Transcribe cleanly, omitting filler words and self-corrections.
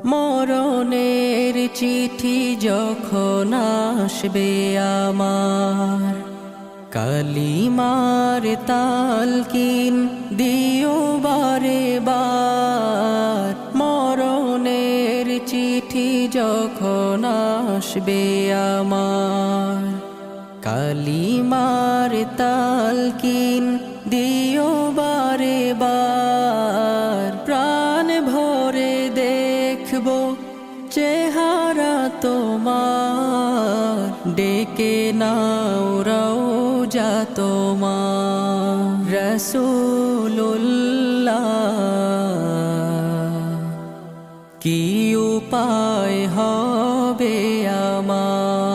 মরণের চিঠি যখন আসবে আমার, কালিমার তালকিন দিও বারে বার। মরণের চিঠি যখন আসবে আমার, কালিমার তালকিন দিও বারে বার। প্রাণ ভরে দেখবো চেহারা তোমার, ডেকে নাও রওজা তোমার। রাসূলুল্লাহ কি উপায় হবে আমার?